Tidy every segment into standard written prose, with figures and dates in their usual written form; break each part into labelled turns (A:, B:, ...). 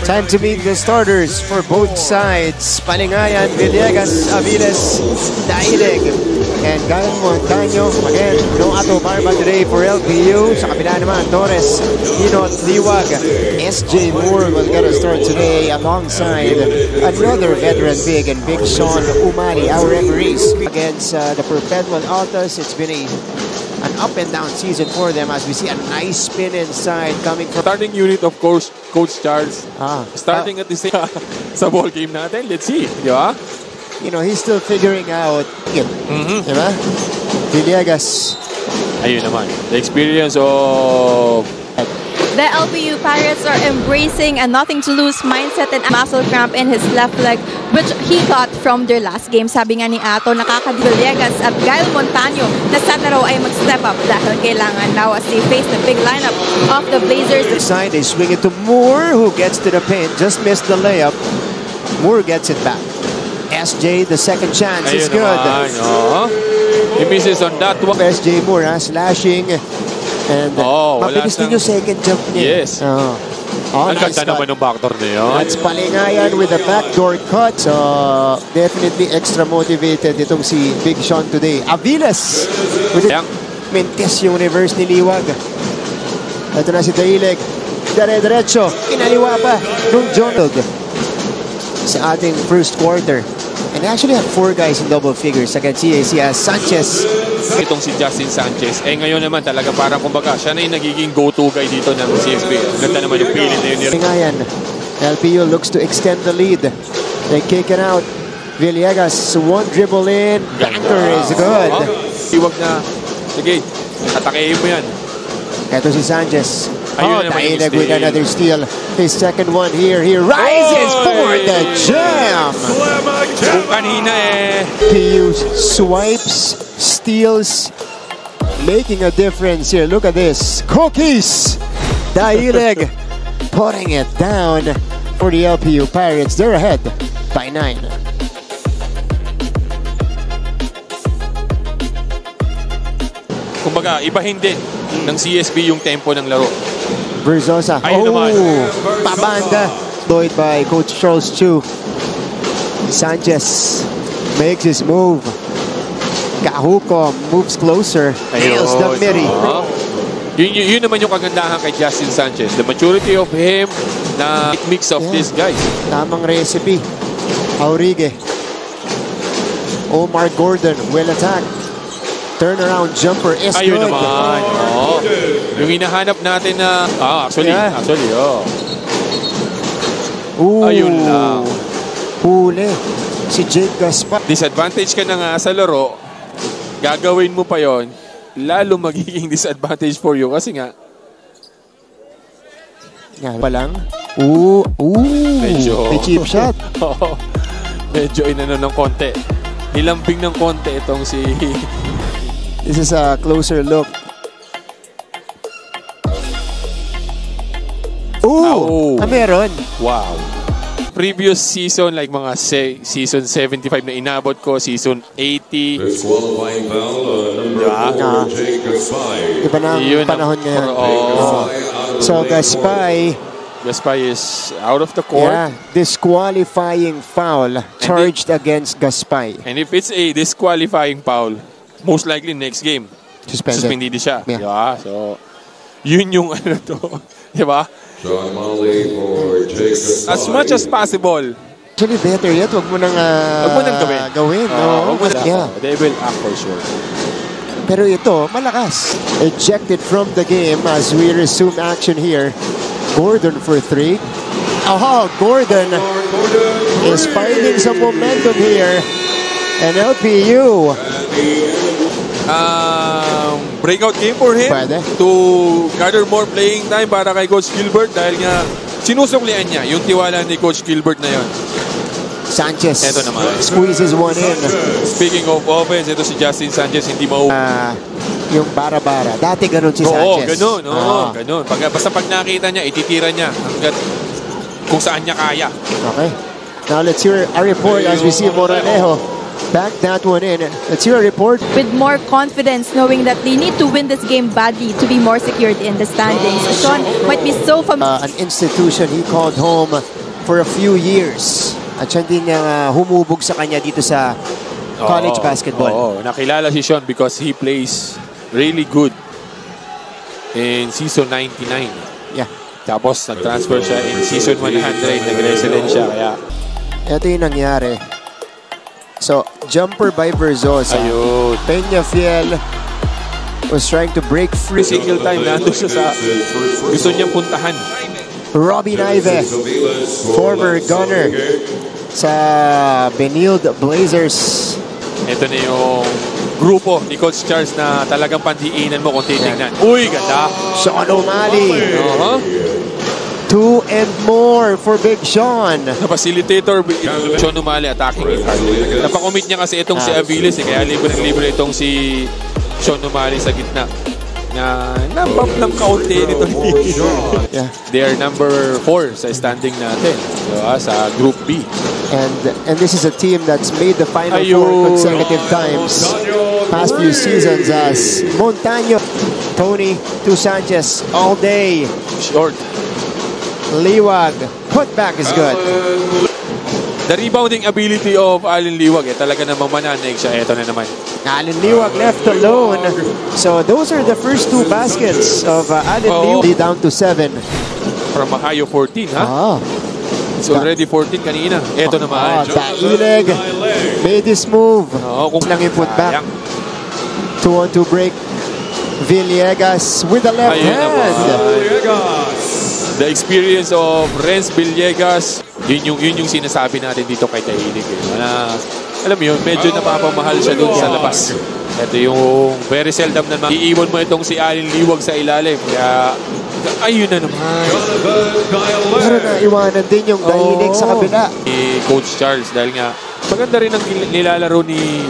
A: Time to meet the starters for both sides. Palingayan, Villegas, Aviles, Daileg, and Gael Montaño. Again, no Ato Barba today for LPU. Sa kabila naman, Torres, Inot, Liwag, SJ Moore will get a start today alongside another veteran big and Big Sean Umali, our referees. Against the Perpetual Altas, it's been an up and down season for them as we see a nice spin inside coming from
B: starting unit of course Coach Charles. Starting at the same sa ball game natin. Let's see, di ba?
A: You know, he's still figuring out it. Di ba? Villegas.
B: Ayun naman. The experience of
C: the LPU Pirates are embracing a nothing-to-lose mindset and muscle cramp in his left leg, which he got from their last game. Sabi nga ni Ato, Villegas at Gael Montaño na sana raw ay mag-step up dahil kailangan now as they face the big lineup of the Blazers.
A: The side, they swing it to Moore, who gets to the paint, just missed the layup. Moore gets it back. SJ, the second chance is good.
B: He misses on that one.
A: SJ Moore, slashing. And mabilis din yung second jump niya.
B: Yes. Ang ganda naman ng backdoor na yun.
A: That's Palingayan with a backdoor cut. So, definitely extra motivated itong si Big Sean today. Aviles! Mentes yung reverse ni Liwag. Ito na si Daileg. Dire-diretso. Inaliwa pa nung Jonald sa ating first quarter. And they actually have 4 guys in double figures against CAC as Sanchez.
B: Itong si Justin Sanchez. Ngayon naman talaga parang kumbaga siya na yung nagiging go-to guy dito ng CSB. Ganda naman yung pilit na yun.
A: Ngayon, LPU looks to extend the lead. They kick it out. Villegas, one dribble in. Banker is good.
B: Iwag na. Sige, atakehin mo yan.
A: Ito si Sanchez. Daileg with another steal. His second one here. He rises for the jam.
B: Kung kanina
A: PU swipes, steals, making a difference here. Look at this. Cookies. Daileg putting it down for the LPU Pirates. They're ahead by 9.
B: Kumbaga, ibahin din ng CSB yung tempo ng laro.
A: Verzosa. Pabanda. Deployed by Coach Charles Chu. Sanchez makes his move. Kahuko moves closer. Nails the midi.
B: Yun naman yung kagandahan kay Justin Sanchez. The maturity of him na mix of these guys.
A: Tamang recipe. Aurigue. Omar Gordon will attack. Turnaround jumper is
B: ayun
A: good.
B: Naman. Yung hinahanap natin na actually. Ayun lang.
A: Huli. Si Jake Gaspar.
B: Disadvantage ka na nga sa laro. Gagawin mo pa yon, lalo magiging disadvantage for you kasi nga.
A: Yan pa lang. Medyo. May cheap shot.
B: Medyo inano ng konti. Nilambing ng konti itong si...
A: This is a closer look. Meron.
B: Wow. Previous season, like mga season 75 na inabot ko, season 80.
D: Disqualifying foul number 4, Jake Gaspay.
A: Iba na ang panahon ngayon. So Gaspay
B: is out of the court.
A: Yeah, disqualifying foul charged against Gaspay.
B: And if it's a disqualifying foul, most likely next game, suspended siya. Yeah, so yun yung ano to. Diba?
D: Sean Molly for Jake Gaspay.
B: As much as possible.
A: Actually, better yet, wag mo nang gawin.
B: They will act for sure.
A: Pero ito, malakas. Ejected from the game as we resume action here. Gordon for 3. Gordon is finding some momentum here. And LPU.
B: Breakout game for him to gather more playing time para kay Coach Gilbert dahil nga sinusuklian niya yung tiwala ni Coach Gilbert na yon.
A: Sanchez
B: ito naman
A: squeezes one in.
B: Speaking of offense, ito si Justin Sanchez hindi
A: yung bara-bara. Dati ganun si Sanchez.
B: Ganun. Basta pag nakita niya, ititira niya hanggat kung saan niya kaya.
A: Okay. Now let's hear a report as we see Moranejo back that one in. Let's hear a report.
C: With more confidence, knowing that they need to win this game badly to be more secured in the standings. Sean might be so familiar.
A: An institution he called home for a few years. At siya din humubog sa kanya dito sa college basketball.
B: Oo, nakilala si Sean because he plays really good in season 99.
A: Yeah.
B: Tapos nag-transfer siya in season 100, nag-resident siya. Kaya
A: ito yung nangyari. So, jumper by Verzosa.
B: ayun.
A: Peñafiel was trying to break free.
B: Single time, nandun siya sa gusto niyang puntahan.
A: Robin Ive, former gunner sa Benilde Blazers.
B: Ito na yung grupo ni Coach Charles na talagang pandiinan mo kung titignan. Uy, ganda.
A: Sean O'Malley. 2 and more for Big Sean.
B: Facilitator, Sean O'Malley attacking it hard. Napakomit niya kasi itong si Aviles, kaya libre-libre itong si Sean O'Malley sa gitna. Na-bump ng kaunti nito.
A: Yeah.
B: They are number 4 sa standing natin. Diba? Sa Group B.
A: And this is a team that's made the Final Four consecutive times. Past few seasons as Montaño, Tony, Tu Sanchez all day.
B: Short.
A: Liwag, putback is good.
B: The rebounding ability of Allen Liwag, talaga namang mananaig siya. Ito na naman.
A: Allen Liwag left alone. So those are the first 2 baskets of Allen Liwag. Down to 7.
B: From a high of 14, ha? It's already 14 kanina. Ito naman.
A: Daileg made this move.
B: Kung
A: lang yung putback. 2-on-2 break. Villegas with the left hand.
B: The experience of Renz Villegas, yun yung sinasabi natin dito kay Daileg. Alam mo yun, medyo napapamahal siya doon sa labas. Ito yung very seldom na iiwan mo itong si Allen Liwag sa ilalim. Kaya, ayun na naman.
A: Pero naiwanan din yung Daileg sa kabila.
B: Ni Coach Charles dahil nga maganda rin ang nilalaro ni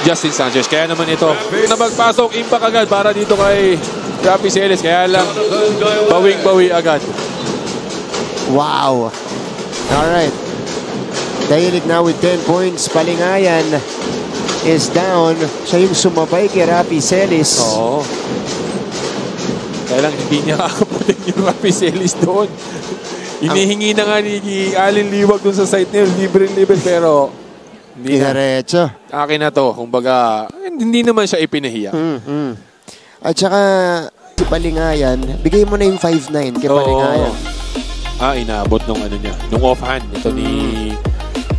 B: Justin Sanchez. Kaya naman ito, na magpasok, impact agad para dito kay Rafi Celis. Kaya lang, bawing-bawi agad.
A: Wow. Alright. Daileg now with 10 points. Palingayan is down. Siya yung sumabay kay Rafi Celis.
B: Oo. Kaya lang, hindi niya kakaputin yung Rafi Celis doon. Hinihingi na nga ni Allen Liwag doon sa site niya. Libre-libre pero hindi na.
A: Diretso.
B: Akin na to. Kumbaga, hindi naman siya ipinahiya.
A: At saka, si Palingayan, bigay mo na yung 5'9" kay Palingayan.
B: Inabot nung ano niya. Nung offhand. Ito ni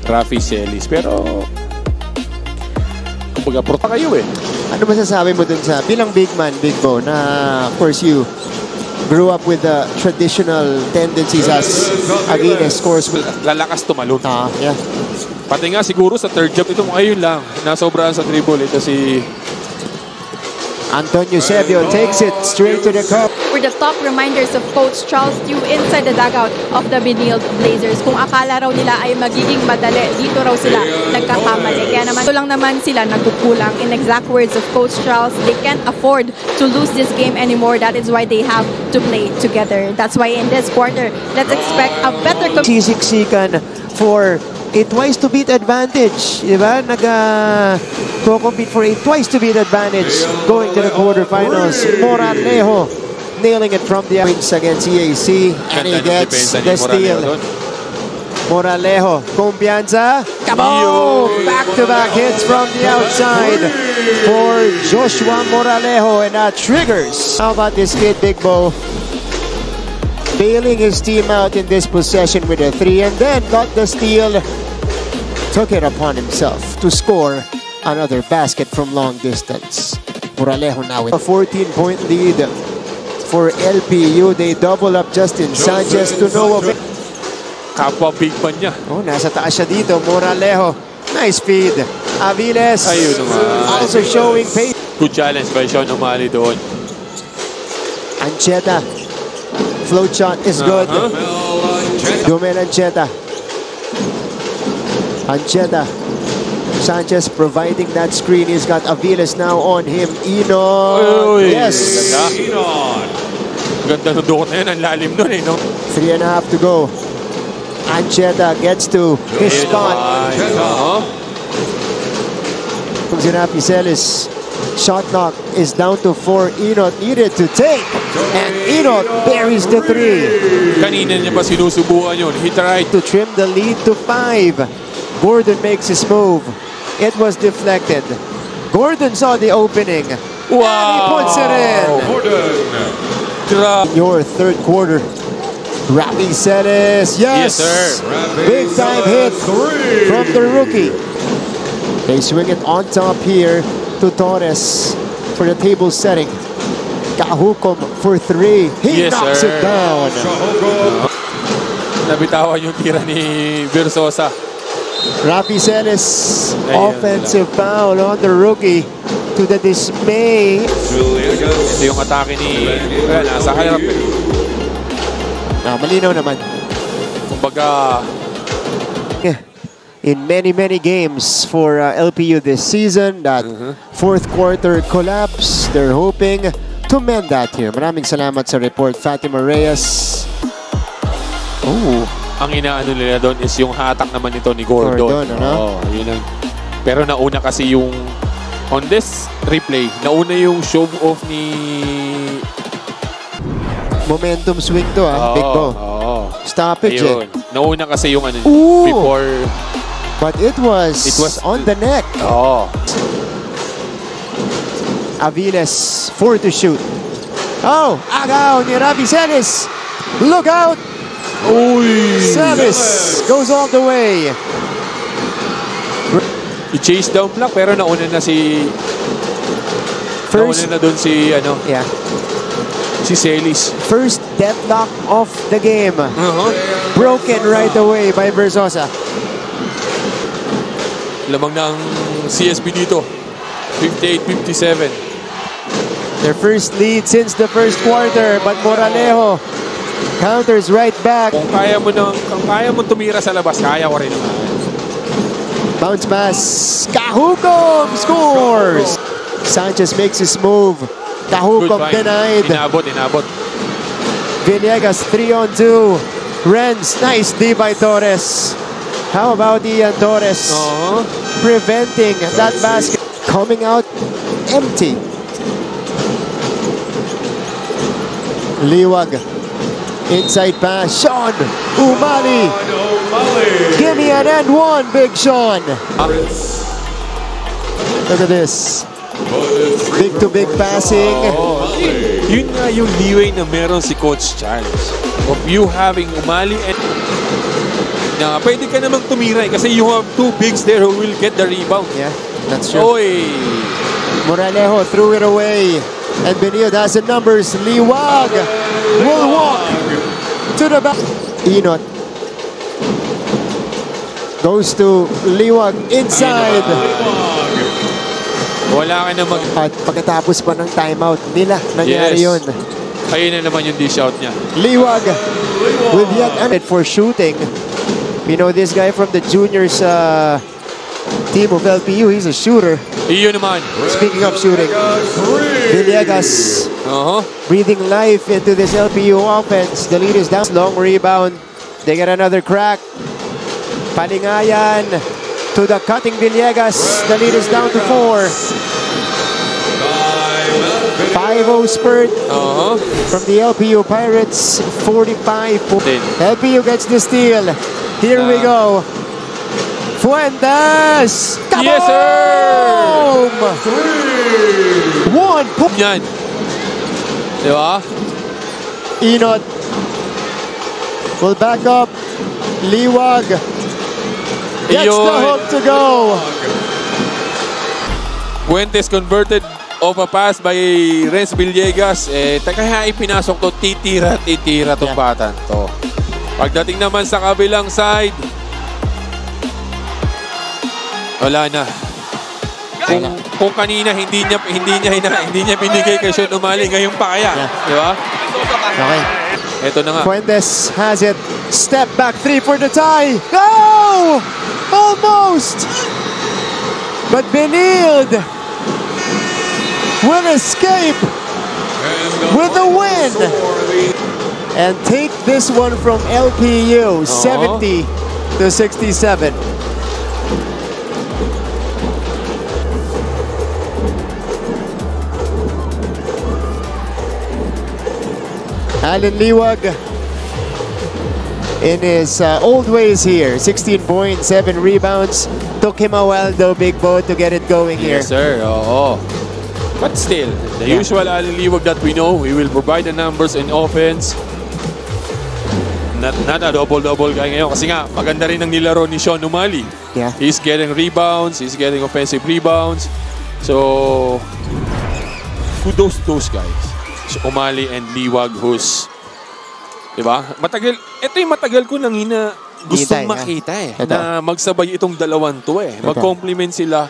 B: Rafi Celis. Pero, kumbaga, prota kayo eh.
A: Ano masasabi mo dun sa, bilang big man, Big Bo, na of course you grew up with the traditional tendencies as Aguines scores with...
B: Lalakas tumalon.
A: Yeah.
B: Pati nga siguro sa third job, ito ngayon lang. Nasobrahan sa dribble. Ito si
A: Antonio Sebio takes it straight to the cup.
C: Were the top reminders of Coach Charles Tiu inside the dugout of the Benilde Blazers. Kung akala raw nila ay magiging madali, dito raw sila nagkakamali. Kaya naman, ito lang naman sila nagkukulang. In exact words of Coach Charles, they can't afford to lose this game anymore. That is why they have to play together. That's why in this quarter, let's expect a better...
A: Sisiksikan for a twice-to-beat advantage. Diba? Nag-compete for a twice-to-beat advantage going to the quarterfinals. Moralejo nailing it from the points against EAC. And he gets the steal. Moralejo. Kumpianza. Kaboom! Back-to-back hits from the outside for Joshua Moralejo. And that triggers. How about this kid, Big Bo? Bailing his team out in this possession with a 3 and then got the steal. Took it upon himself to score another basket from long distance. Moralejo now with a 14-point lead for LPU. They double up Justin Sanchez to no avail.
B: Kapwa big man niya.
A: Nasa taas siya dito. Moralejo. Nice feed. Aviles
B: Ayun naman.
A: also showing pace.
B: Good challenge by Sean O'Malley doon.
A: Ancheta. Float shot is good. Dumel Ancheta. Ancheta. Sanchez providing that screen. He's got Aviles now on him. Enon. Yes.
B: Ganda ng doon na yun. Ang lalim nun eh, no?
A: 3.5 to go. Ancheta gets to his spot. comes Rafi Celis. Shot clock is down to 4. Enot needed to take. And Enot buries the 3.
B: Kanina niya pa sinusubukan yun. He tried
A: To trim the lead to 5. Gordon makes his move. It was deflected. Gordon saw the opening.
B: Wow!
A: And he puts it in. Your third quarter. Rafi Celis. Yes!
B: Yes, sir.
A: Big time hit from the rookie. They swing it on top here to Torres for the table setting. Kahukom for 3. He
B: Yes,
A: knocks
B: sir.
A: it down.
B: Nabitawan yung tira ni Versosa.
A: Rafi Celis,
B: Ayun
A: offensive foul on the rookie to the dismay.
B: Ito yung atake ni... nasa harap eh.
A: Malinaw naman.
B: Kumbaga,
A: In many games for LPU this season, that fourth quarter collapse, they're hoping to mend that here. Maraming salamat sa report, Fatima Reyes.
B: ang inaano nila doon is yung hatak naman nito ni Gordon.
A: Gordon, ano?
B: Yun ang, pero nauna kasi yung on this replay, nauna yung show off ni
A: Momentum swing to, Big Bo. Stoppage
B: Ayun. Nauna kasi yung ano
A: Ooh!
B: before.
A: But it was on the neck. Aviles, 4 to shoot. Agaw ni Rafi Celis. Look out! Celis goes all the way.
B: I-chase down block pero nauna na si
A: First,
B: nauna na doon si si Celis.
A: first deadlock of the game. Broken right away by Versosa.
B: Lamang ng CSB dito. 58-57.
A: Their first lead since the first quarter, but Moralejo counters right back.
B: Kung kaya mo tumira sa labas, kaya ko rin naman.
A: Bounce pass. Kahukom scores. Sanchez makes his move. Kahukom denied.
B: Inabot.
A: Villegas 3-on-2. Renz, nice D by Torres. How about Ian Torres preventing that basket? Coming out empty. Liwag. Inside pass. Sean Umali. Give me an and one, Big Sean. Look at this. Big to big passing.
B: Yun nga yung leeway na meron si Coach Charles. Of you having Umali and na pwede ka namang tumira kasi you have two bigs there who will get the rebound.
A: Yeah, that's true. Moralejo threw it away. And Benilde has the numbers. Liwag will walk to the back. Enot goes to Liwag inside.
B: Wala ka namang...
A: At pagkatapos pa ng timeout nila, nangyari yun.
B: Ayun na naman yung dish out niya.
A: Liwag with yet another for shooting. You know this guy from the juniors team of LPU, he's a shooter.
B: Iyon naman.
A: Speaking of shooting, Villegas breathing life into this LPU offense. The lead is down. Long rebound. They get another crack. Palingayan to the cutting Villegas. The lead is down to 4. 5-0 spurt from the LPU Pirates. 45. LPU gets the steal. Here we go. Fuentes!
B: Yes, sir!
A: 1 point.
B: Yan. Diba?
A: Enot will back up. Liwag gets the hook to go.
B: Fuentes converted off a pass by Renz Villegas. Kaya ipinasok to, titira tong batan to. Pagdating naman sa kabilang side, wala na. Kung kanina hindi niya binigay kay Sean Umali, ngayon pa kaya, di ba?
A: Okay.
B: Ito na nga.
A: Fuentes has it. Step back 3 for the tie. Oh! Almost! But Benilde will escape with the win and take this one from LPU 70-67. Alan Liwag in his old ways here. 16 points, 7 rebounds. Took him a while though, Big Bo, to get it going here.
B: Yes, sir. Oo. But still, the usual Alan Liwag that we know, he will provide the numbers in offense. Not a double-double guy ngayon. Kasi nga, maganda rin ang nilaro ni Sean Umali.
A: Yeah.
B: He's getting rebounds. He's getting offensive rebounds. So, kudos to those guys. So, Umali and Liwag who's, diba? Matagal, ito yung matagal ko nang gustong makita eh.
A: Ito.
B: Na magsabay itong dalawan to eh. Mag-complement sila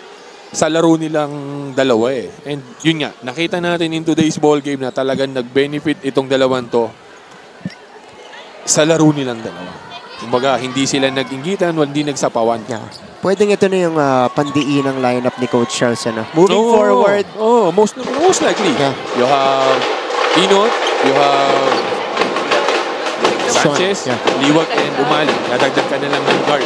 B: sa laro nilang dalawa eh. And yun nga, nakita natin in today's ball game na talagang nag-benefit itong dalawan to sa laro nilang dalawa. Kumbaga, hindi sila nag-inggitan, hindi nagsapawan.
A: Yeah. Pwedeng ito na yung pandiin ng lineup ni Coach Charles. Moving forward.
B: Oh, most likely.
A: Yeah.
B: You have Inot, you have Sanchez,
A: Yeah.
B: Liwag, and Umali. Dadagdag ka na lang ng guard.